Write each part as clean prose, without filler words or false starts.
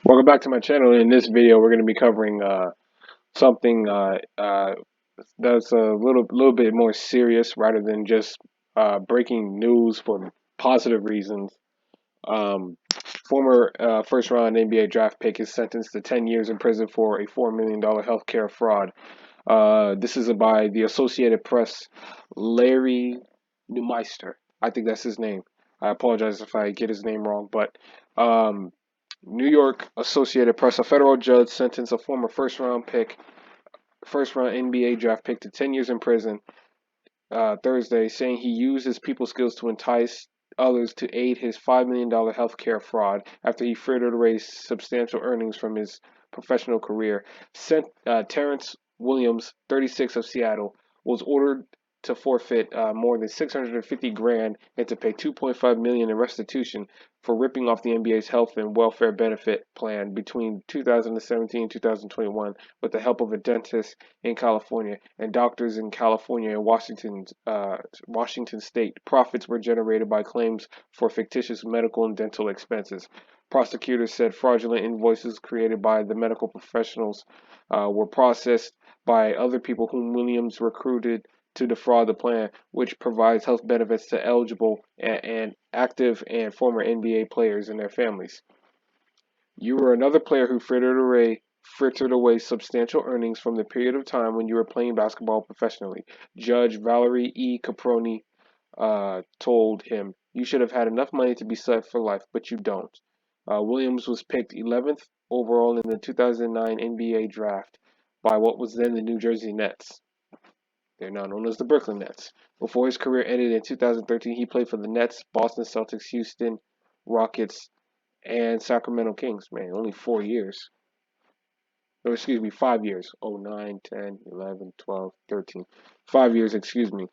Welcome back to my channel. In this video, we're going to be covering something that's a little bit more serious rather than just breaking news for positive reasons. Um, Former first round NBA draft pick is sentenced to 10 years in prison for a $4 million healthcare fraud. This is by the Associated Press, Larry Neumeister. I think that's his name. I apologize if I get his name wrong, but um, New York Associated Press, a federal judge sentenced a former first round NBA draft pick to 10 years in prison Thursday, saying he used his people skills to entice others to aid his $5 million health care fraud after he frittered away substantial earnings from his professional career. Terrence Williams, 36 of Seattle, was ordered to forfeit more than 650 grand and to pay 2.5 million in restitution for ripping off the NBA's health and welfare benefit plan between 2017 and 2021 with the help of a dentist in California and doctors in California and Washington State. Profits were generated by claims for fictitious medical and dental expenses. Prosecutors said fraudulent invoices created by the medical professionals were processed by other people whom Williams recruited to defraud the plan, which provides health benefits to eligible and active and former NBA players and their families. You were another player who frittered away substantial earnings from the period of time when you were playing basketball professionally. Judge Valerie E. Caproni told him, "You should have had enough money to be set for life, but you don't." Williams was picked 11th overall in the 2009 NBA draft by what was then the New Jersey Nets. They're now known as the Brooklyn Nets. Before his career ended in 2013, he played for the Nets, Boston Celtics, Houston Rockets, and Sacramento Kings. Man, only 4 years. Or excuse me, 5 years. Oh, 9, 10, 11, 12, 13. 5 years, excuse me.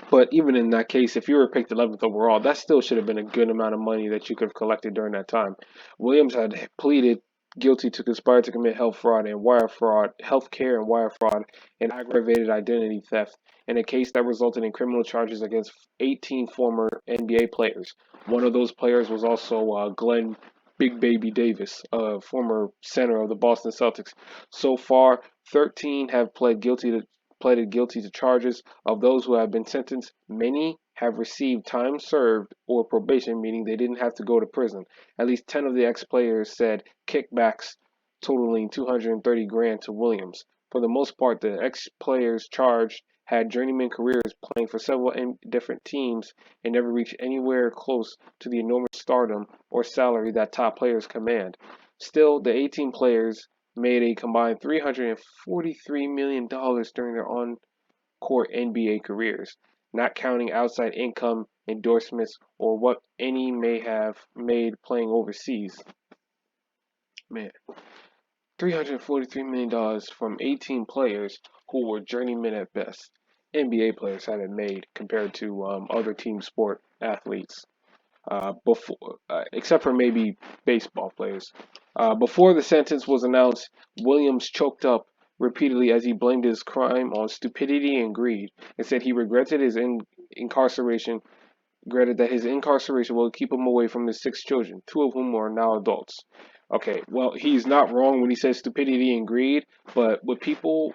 But even in that case, if you were picked 11th overall, that still should have been a good amount of money that you could have collected during that time. Williams had pleaded guilty to conspire to commit health fraud and wire fraud, health care and wire fraud, and aggravated identity theft in a case that resulted in criminal charges against 18 former NBA players. One of those players was also Glenn Big Baby Davis, a former center of the Boston Celtics. So far, 13 have pleaded guilty to charges. Of those who have been sentenced, many have received time served or probation, meaning they didn't have to go to prison. At least 10 of the ex-players said kickbacks totaling 230 grand to Williams. For the most part, the ex-players charged had journeyman careers playing for several different teams and never reached anywhere close to the enormous stardom or salary that top players command. Still, the 18 players made a combined $343 million during their on-court NBA careers, not counting outside income, endorsements, or what any may have made playing overseas. Man, $343 million from 18 players who were journeymen at best. NBA players haven't made compared to other team sport athletes except for maybe baseball players. Before the sentence was announced, Williams choked up repeatedly as he blamed his crime on stupidity and greed and said he incarceration, regretted that his incarceration will keep him away from his 6 children, 2 of whom are now adults. Okay, well, he's not wrong when he says stupidity and greed, but what people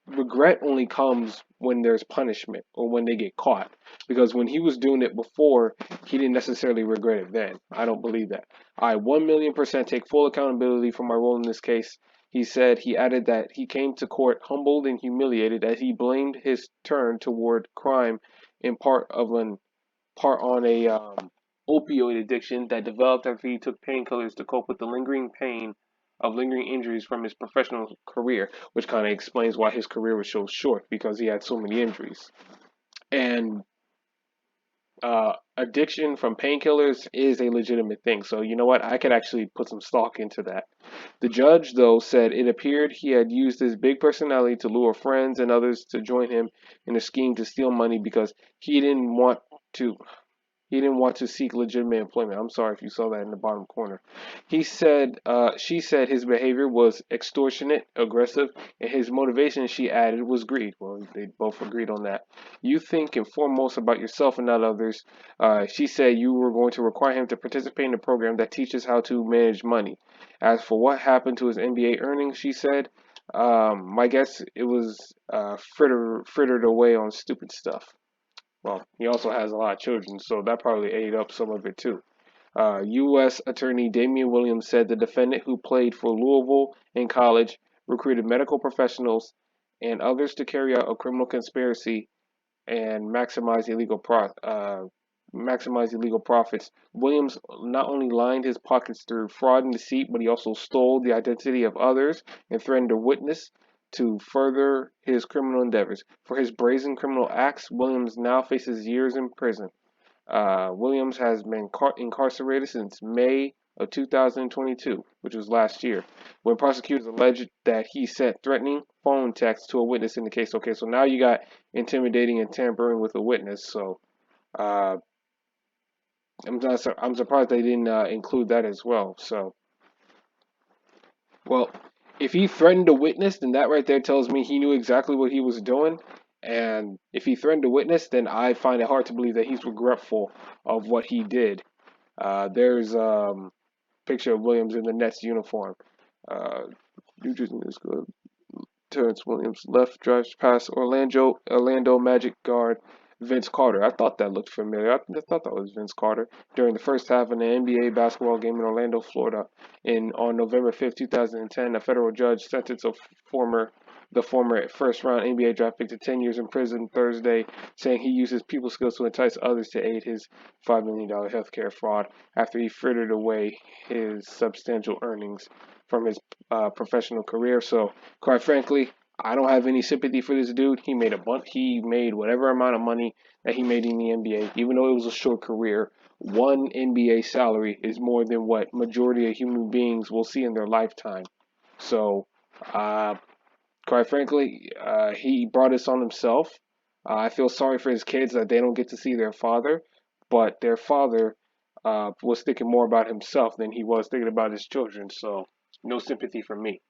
regret only comes when there's punishment or when they get caught. Because when he was doing it before, he didn't necessarily regret it then. I don't believe that. I 1,000,000% take full accountability for my role in this case. He said. He added that he came to court humbled and humiliated as he blamed his turn toward crime in part on a opioid addiction that developed after he took painkillers to cope with the lingering pain of lingering injuries from his professional career, which kind of explains why his career was so short because he had so many injuries. And addiction from painkillers is a legitimate thing. So, you know what? I could actually put some stock into that. The judge, though, said it appeared he had used his big personality to lure friends and others to join him in a scheme to steal money because he didn't want to. He didn't want to seek legitimate employment. I'm sorry if you saw that in the bottom corner. She said his behavior was extortionate, aggressive, and his motivation, she added, was greed. Well, they both agreed on that. You think and foremost about yourself and not others. She said you were going to require him to participate in a program that teaches how to manage money. As for what happened to his NBA earnings, she said, my guess it was frittered away on stupid stuff. Well, he also has a lot of children, so that probably ate up some of it too. U.S. Attorney Damian Williams said the defendant, who played for Louisville in college, recruited medical professionals and others to carry out a criminal conspiracy and maximize illegal profits. Williams not only lined his pockets through fraud and deceit, but he also stole the identity of others and threatened a witness to further his criminal endeavors. For his brazen criminal acts, Williams now faces years in prison. Williams has been incarcerated since May of 2022, which was last year, when prosecutors alleged that he sent threatening phone texts to a witness in the case. Okay, so now you got intimidating and tampering with a witness. So uh, I'm surprised they didn't include that as well. So, well, if he threatened a witness, then that right there tells me he knew exactly what he was doing. And if he threatened a witness, then I find it hard to believe that he's regretful of what he did. There's picture of Williams in the Nets uniform. Uh, New Jersey is good. Terrence Williams left drives past Orlando Magic guard Vince Carter. I thought that looked familiar. I thought that was Vince Carter during the first half of an NBA basketball game in Orlando, Florida. On November 5th, 2010, a federal judge sentenced the former first-round NBA draft pick to 10 years in prison Thursday, saying he used his people skills to entice others to aid his $5 million healthcare fraud after he frittered away his substantial earnings from his professional career. So, quite frankly, I don't have any sympathy for this dude. He made whatever amount of money that he made in the NBA, even though it was a short career. One NBA salary is more than what majority of human beings will see in their lifetime. So, uh, quite frankly, he brought this on himself. I feel sorry for his kids that they don't get to see their father, but their father was thinking more about himself than he was thinking about his children. So, no sympathy from me.